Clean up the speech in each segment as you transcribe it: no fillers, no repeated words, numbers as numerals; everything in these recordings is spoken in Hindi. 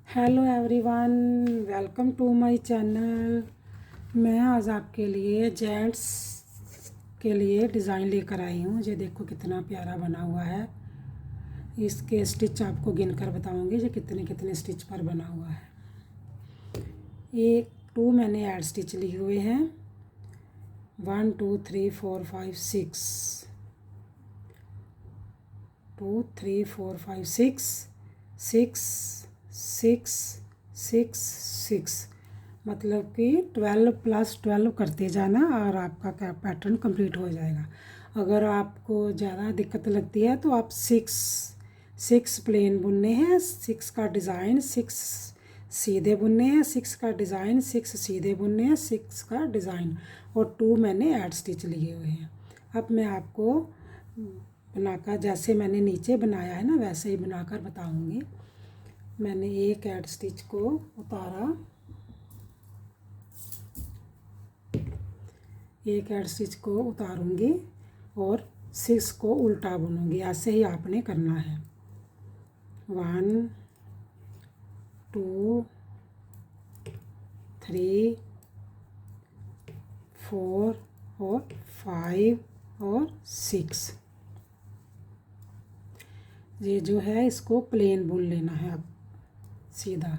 Hello everyone, welcome to my channel. मैं आज आपके लिए जेंट्स के लिए डिज़ाइन लेकर आई हूँ। ये देखो कितना प्यारा बना हुआ है। इसके स्टिच आपको गिनकर बताऊँगी ये कितने कितने स्टिच पर बना हुआ है। एक टू मैंने ऐड स्टिच लिए हुए हैं। 1 2 3 4 5 6 2 3 4 5 6 6 6 6 6 मतलब कि 12 + 12 करते जाना और आपका पैटर्न कंप्लीट हो जाएगा। अगर आपको ज़्यादा दिक्कत लगती है तो आप 6 प्लेन बुनने हैं, 6 का डिज़ाइन, 6 सीधे बुनने हैं, 6 का डिज़ाइन, 6 सीधे बुनने हैं, 6 का डिज़ाइन और 2 मैंने ऐड स्टिच लिए हुए हैं। अब मैं आपको बनाकर जैसे मैंने नीचे बनाया है ना वैसे ही बनाकर बताऊंगी। मैंने एक ऐड स्टिच को उतारा, एक ऐड स्टिच को उतारूंगी और 6 को उल्टा बुनूंगी। ऐसे ही आपने करना है। 1 2 3 4 और 5 और 6। ये जो है इसको प्लेन बुन लेना है अब सीधा।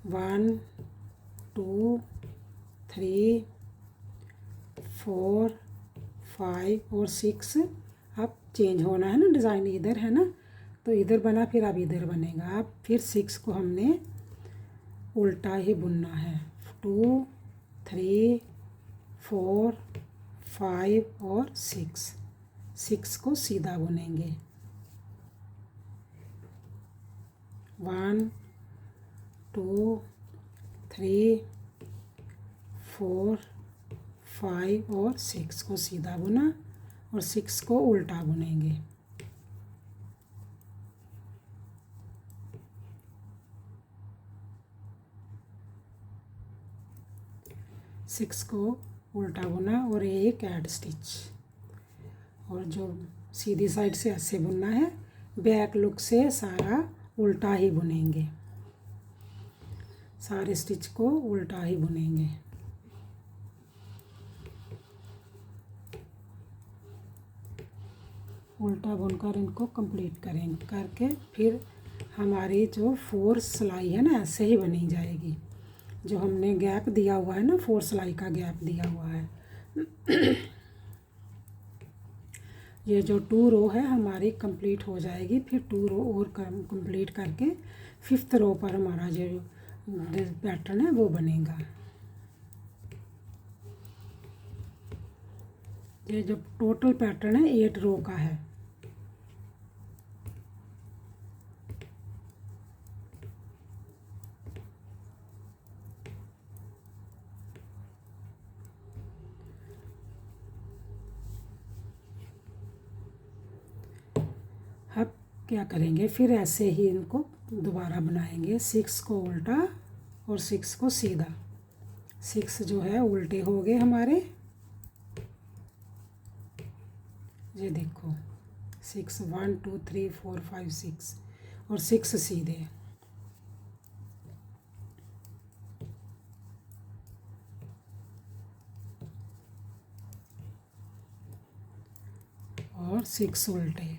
1 2 3 4 5 और 6। अब चेंज होना है ना, डिज़ाइन इधर है ना तो इधर बना, फिर अब इधर बनेगा। अब फिर 6 को हमने उल्टा ही बुनना है। 2 3 4 5 और 6 को सीधा बुनेंगे। 1 2 3 4 5 और 6 को सीधा बुना और 6 को उल्टा बुनेंगे। सिक्स को उल्टा बुना और एक ऐड स्टिच। और जो सीधी साइड से ऐसे बुनना है, बैक लुक से सारा उल्टा ही बुनेंगे। सारे स्टिच को उल्टा ही बुनेंगे। उल्टा बुनकर इनको कंप्लीट करेंगे करके फिर हमारी जो 4 सिलाई है ना ऐसे ही बनी जाएगी। जो हमने गैप दिया हुआ है ना, 4 सिलाई का गैप दिया हुआ है। ये जो 2 रो है हमारी कंप्लीट हो जाएगी। फिर 2 रो और कंप्लीट करके 5th रो पर हमारा जो पैटर्न है वो बनेगा। ये जो टोटल पैटर्न है 8 रो का है। अब क्या करेंगे, फिर ऐसे ही इनको दोबारा बनाएंगे। 6 को उल्टा और 6 को सीधा। 6 जो है उल्टे हो गए हमारे। ये देखो 6 1 2 3 4 5 6 और 6 सीधे। और 6 उल्टे।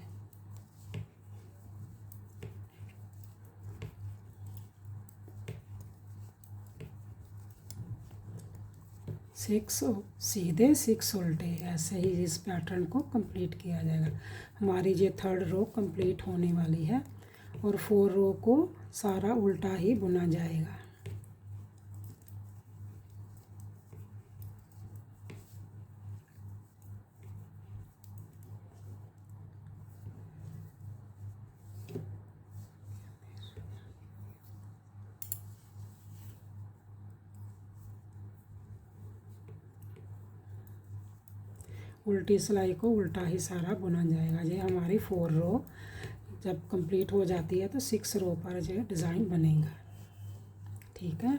6 सीधे 6 उल्टे। ऐसे ही इस पैटर्न को कंप्लीट किया जाएगा। हमारी ये 3rd रो कंप्लीट होने वाली है और 4 रो को सारा उल्टा ही बुना जाएगा। उल्टी सिलाई को उल्टा ही सारा बुना जाएगा। ये हमारी 4 रो जब कंप्लीट हो जाती है तो 6 रो पर जो डिज़ाइन बनेगा। ठीक है।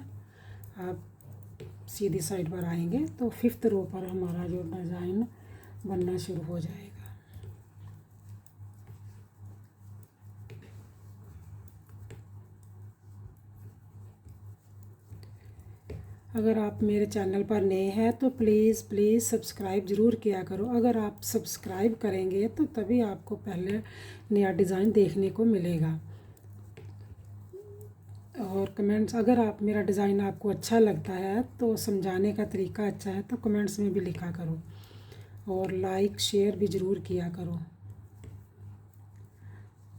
अब सीधी साइड पर आएंगे तो 5th रो पर हमारा जो डिज़ाइन बनना शुरू हो जाएगा। अगर आप मेरे चैनल पर नए हैं तो प्लीज़ प्लीज़ सब्सक्राइब ज़रूर किया करो। अगर आप सब्सक्राइब करेंगे तो तभी आपको पहले नया डिज़ाइन देखने को मिलेगा। और कमेंट्स, अगर आप मेरा डिज़ाइन आपको अच्छा लगता है तो समझाने का तरीका अच्छा है तो कमेंट्स में भी लिखा करो और लाइक शेयर भी ज़रूर किया करो।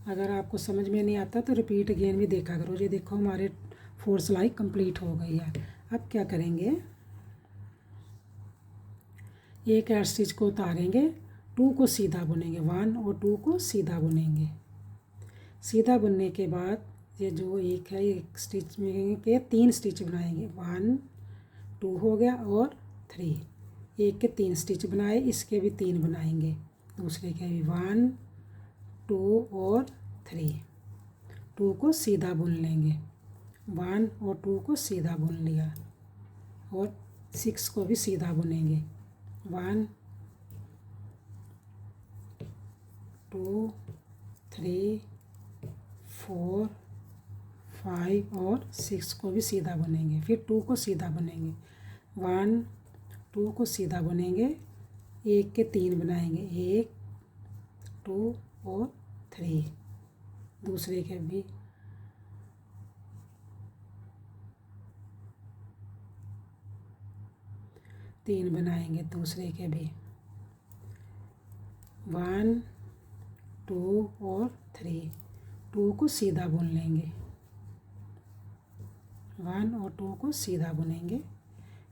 अगर आपको समझ में नहीं आता तो रिपीट अगेन भी देखा करो। ये देखो हमारे 4 सिलाई कंप्लीट हो गई है। अब क्या करेंगे, एक एड स्टिच को उतारेंगे, 2 को सीधा बुनेंगे, 1 और 2 को सीधा बुनेंगे। सीधा बुनने के बाद ये जो एक है, एक स्टिच में के 3 स्टिच बनाएंगे, 1 2 हो गया और 3, एक के 3 स्टिच बनाए, इसके भी 3 बनाएंगे, दूसरे के भी 1 2 और 3। 2 को सीधा बुन लेंगे, 1 और 2 को सीधा बुन लिया और 6 को भी सीधा बुनेंगे, 1 2 3 4 5 और 6 को भी सीधा बुनेंगे। फिर 2 को सीधा बुनेंगे, 1 2 को सीधा बुनेंगे, एक के 3 बनाएंगे, 1 2 और 3, दूसरे के भी 3 बनाएंगे, दूसरे के भी 1 2 और 3। 2 को सीधा बुन लेंगे, 1 और 2 को सीधा बुनेंगे।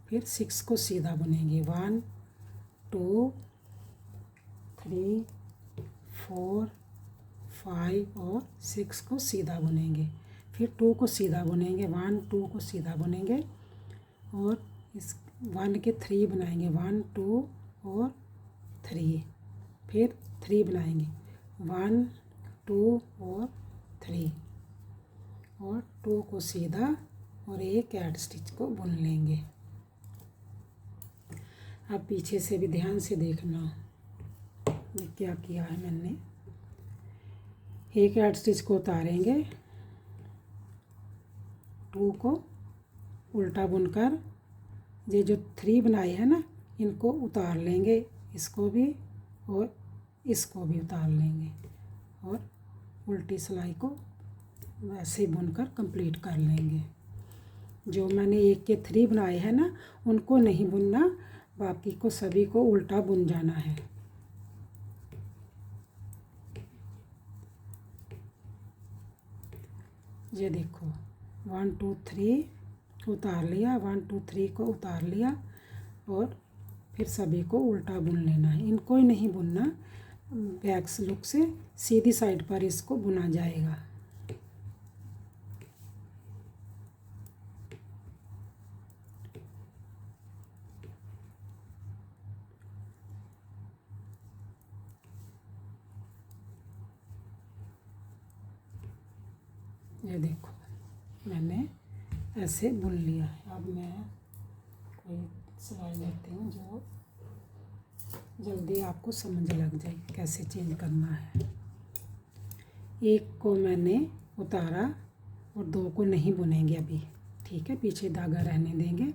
फिर 6 को सीधा बुनेंगे, 1 2 3 4 5 और 6 को सीधा बुनेंगे। फिर 2 को सीधा बुनेंगे, 1 2 को सीधा बुनेंगे और इस 1 के 3 बनाएंगे, 1 2 और 3। फिर 3 बनाएंगे, 1 2 और 3 और 2 को सीधा और एक ऐड स्टिच को बुन लेंगे। अब पीछे से भी ध्यान से देखना ये क्या किया है मैंने। एक ऐड स्टिच को उतारेंगे, 2 को उल्टा बुनकर ये जो 3 बनाए हैं ना, इनको उतार लेंगे, इसको भी और इसको भी उतार लेंगे और उल्टी सिलाई को वैसे बुनकर कंप्लीट कर लेंगे। जो मैंने एक के 3 बनाए हैं ना, उनको नहीं बुनना, बाकी को सभी को उल्टा बुन जाना है। ये देखो 1 2 3 उतार लिया, 1 2 3 को उतार लिया और फिर सभी को उल्टा बुन लेना है। इनको ही नहीं बुनना, बैक लुक से सीधी साइड पर इसको बुना जाएगा। ये देखो मैंने ऐसे बुन लिया है। अब मैं कोई सिलाई लेती हूँ जो जल्दी आपको समझ लग जाए कैसे चेंज करना है। एक को मैंने उतारा और 2 को नहीं बुनेंगे अभी, ठीक है, पीछे धागा रहने देंगे।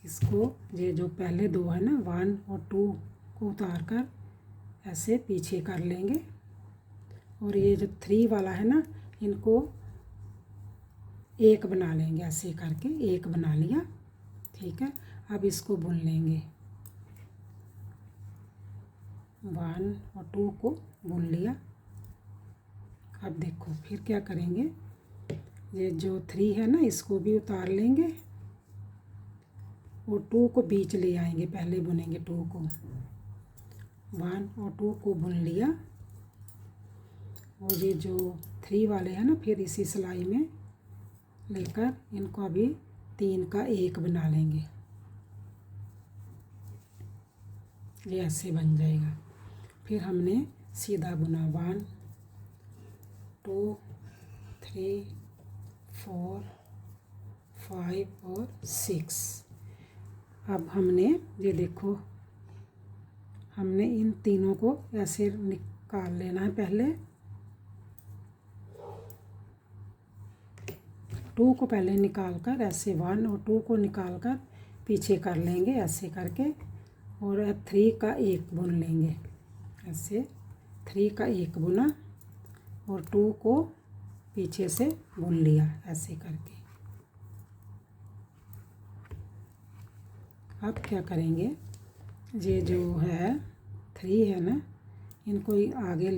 इसको ये जो पहले 2 है ना, 1 और 2 को उतार कर ऐसे पीछे कर लेंगे और ये जो 3 वाला है ना, इनको एक बना लेंगे, ऐसे करके एक बना लिया, ठीक है। अब इसको बुन लेंगे, 1 और 2 को बुन लिया। अब देखो फिर क्या करेंगे, ये जो 3 है ना, इसको भी उतार लेंगे और 2 को बीच ले आएंगे, पहले बुनेंगे 2 को, 1 और 2 को बुन लिया और ये जो 3 वाले हैं ना, फिर इसी सिलाई में लेकर इनको अभी 3 का 1 बना लेंगे, ये ऐसे बन जाएगा। फिर हमने सीधा बुना 1 2 3 4 5 और 6। अब हमने ये देखो, हमने इन तीनों को ऐसे निकाल लेना है पहले, 2 को पहले निकाल कर ऐसे 1 और 2 को निकाल कर पीछे कर लेंगे ऐसे करके, और अब 3 का 1 बुन लेंगे ऐसे, 3 का 1 बुना और 2 को पीछे से बुन लिया ऐसे करके। अब क्या करेंगे, ये जो है 3 है ना, इनको आगे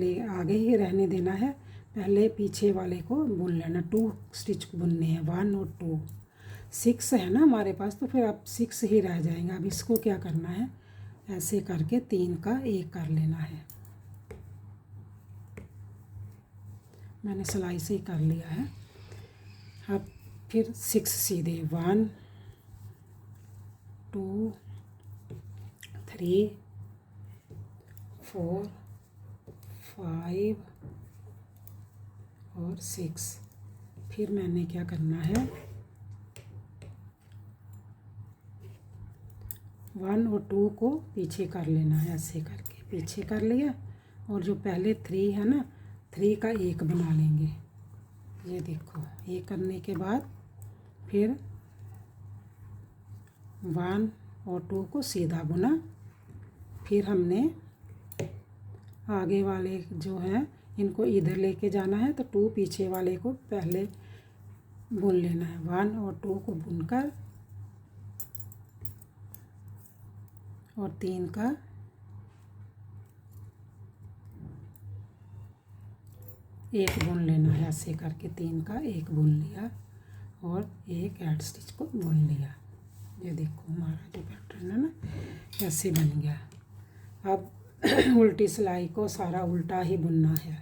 ही रहने देना है, पहले पीछे वाले को बुन लेना, 2 स्टिच बुनने हैं, 1 और 2। 6 है ना हमारे पास, तो फिर अब 6 ही रह जाएंगे। अब इसको क्या करना है, ऐसे करके 3 का 1 कर लेना है। मैंने सिलाई से ही कर लिया है। अब फिर 6 सीधे 1 2 3 4 5 और 6। फिर मैंने क्या करना है, 1 और 2 को पीछे कर लेना है ऐसे करके, पीछे कर लिया, और जो पहले 3 है ना, 3 का 1 बना लेंगे। ये देखो, ये करने के बाद फिर 1 और 2 को सीधा बुना। फिर हमने आगे वाले जो हैं इनको इधर लेके जाना है, तो 2 पीछे वाले को पहले बुन लेना है। 1 और 2 को बुनकर और 3 का 1 बुन लेना है ऐसे करके, 3 का 1 बुन लिया और एक ऐड स्टिच को बुन लिया। ये देखो हमारा जो पैटर्न है ना ऐसे बन गया। अब उल्टी सिलाई को सारा उल्टा ही बुनना है।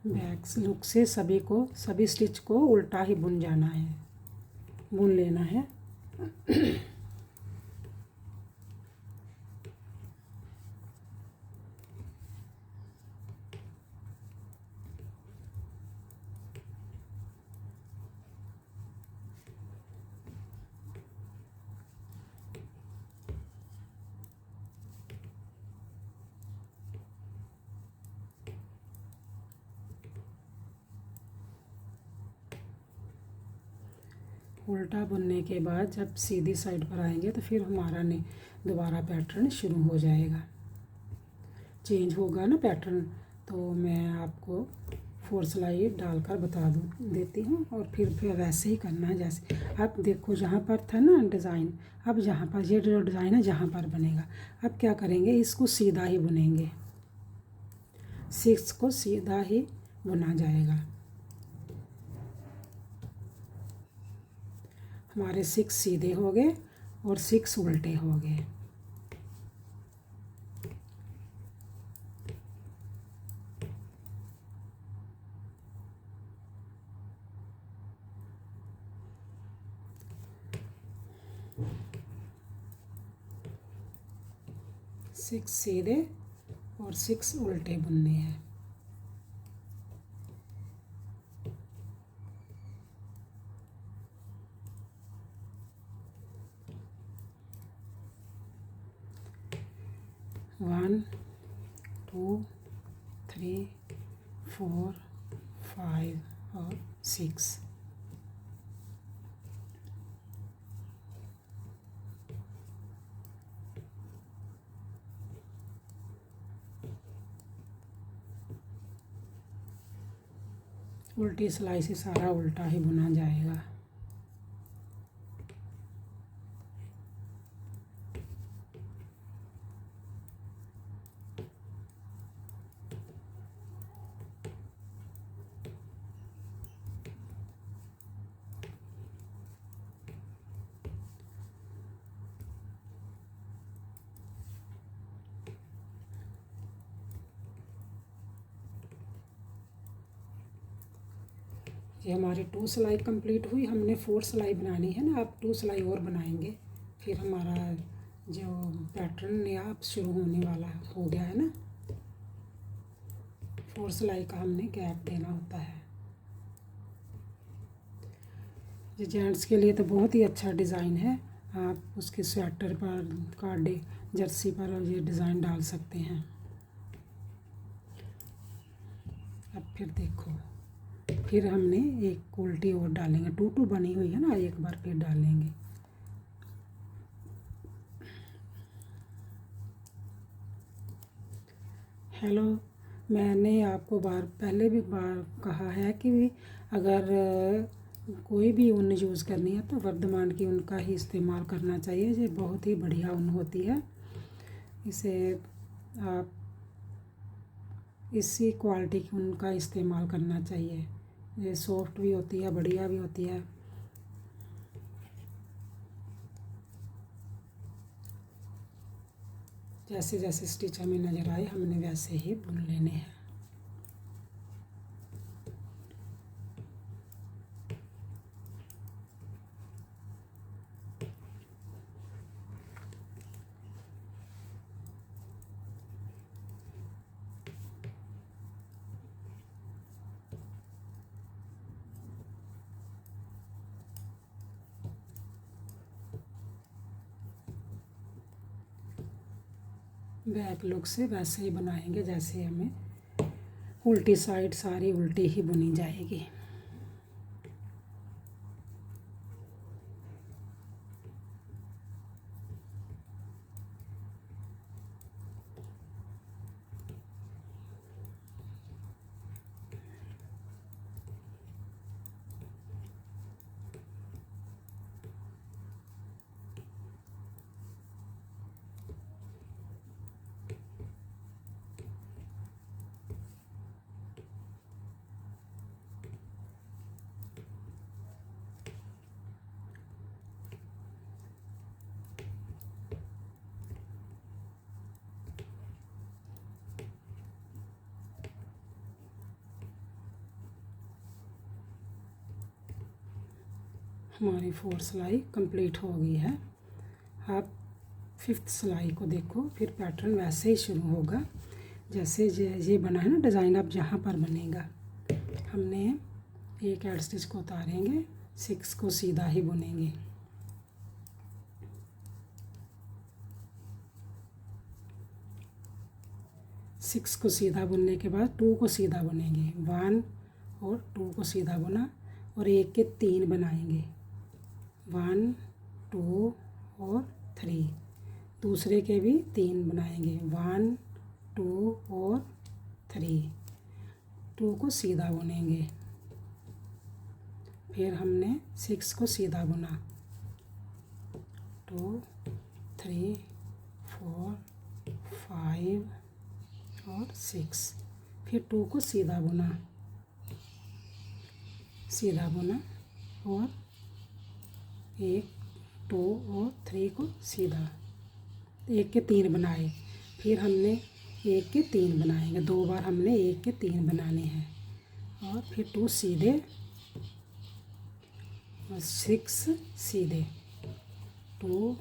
बैक लुक से सभी स्टिच को उल्टा ही बुन जाना है, बुन लेना है। उल्टा बुनने के बाद जब सीधी साइड पर आएंगे तो फिर हमारा ने दोबारा पैटर्न शुरू हो जाएगा, चेंज होगा ना पैटर्न। तो मैं आपको 4 सिलाई डालकर बता देती हूँ, और फिर वैसे ही करना है जैसे अब देखो जहाँ पर था ना डिज़ाइन, अब जहाँ पर ये जो डिज़ाइन है जहाँ पर बनेगा, अब क्या करेंगे, इसको सीधा ही बुनेंगे, 6 को सीधा ही बुना जाएगा। हमारे 6 सीधे हो गए और 6 उल्टे हो गए। सिक्स सीधे और 6 उल्टे बुनने हैं। वन 2 3 4 5 और 6। उल्टी सिलाई से सारा उल्टा ही बुना जाएगा। ये हमारी 2 सिलाई कंप्लीट हुई, हमने 4 सिलाई बनानी है ना, अब 2 सिलाई और बनाएंगे, फिर हमारा जो पैटर्न नया अब शुरू होने वाला हो गया है ना। 4 सिलाई का हमने गैप देना होता है। ये जेंट्स के लिए तो बहुत ही अच्छा डिज़ाइन है, आप उसके स्वेटर पर जर्सी पर ये डिज़ाइन डाल सकते हैं। अब फिर देखो, फिर हमने एक उल्टी और डालेंगे, 2 बनी हुई है ना, एक बार फिर डालेंगे। हेलो, मैंने आपको पहले भी कहा है कि अगर कोई भी ऊन यूज़ करनी है तो वर्धमान की ऊन का ही इस्तेमाल करना चाहिए। ये बहुत ही बढ़िया ऊन होती है, इसे आप इसी क्वालिटी की ऊन का इस्तेमाल करना चाहिए। ये सॉफ्ट भी होती है, बढ़िया भी होती है। जैसे जैसे स्टिच हमें नज़र आए हमने वैसे ही बुन लेने हैं। बैक लुक से वैसे ही बनाएंगे जैसे हमें उल्टी साइड सारी उल्टी ही बुनी जाएगी। हमारी 4 सिलाई कंप्लीट हो गई है। आप 5th सिलाई को देखो, फिर पैटर्न वैसे ही शुरू होगा जैसे ये बना है ना डिज़ाइन, अब जहाँ पर बनेगा हमने एक एड स्टिच को उतारेंगे, 6 को सीधा ही बुनेंगे। सिक्स को सीधा बुनने के बाद 2 को सीधा बुनेंगे, 1 और 2 को सीधा बुना और 1 के 3 बनाएंगे, 1 2 और 3। दूसरे के भी 3 बनाएंगे, 1 2 और 3। 2 को सीधा बुनेंगे, फिर हमने 6 को सीधा बुना, 2 3 4 5 और 6। फिर 2 को सीधा बुना और 1 2 और 3 को सीधा, 1 के 3 बनाए। फिर हमने 1 के 3 बनाएंगे, 2 बार हमने 1 के 3 बनाने हैं और फिर 2 सीधे और 6 सीधे, 2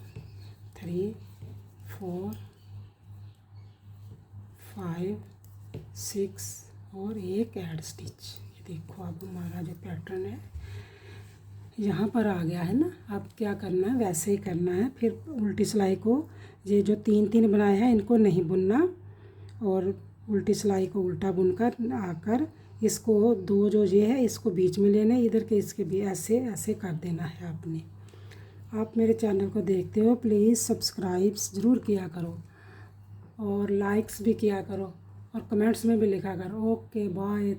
3 4 5 6 और 1 ऐड स्टिच। ये देखो अब हमारा जो पैटर्न है यहाँ पर आ गया है ना। अब क्या करना है, वैसे ही करना है। फिर उल्टी सिलाई को ये जो 3 बनाए हैं इनको नहीं बुनना और उल्टी सिलाई को उल्टा बुनकर आकर इसको 2 जो ये है इसको बीच में लेना है, इधर के इसके भी ऐसे ऐसे कर देना है आपने। आप मेरे चैनल को देखते हो प्लीज़ सब्सक्राइब ज़रूर किया करो और लाइक्स भी किया करो और कमेंट्स में भी लिखा करो। Okay bye.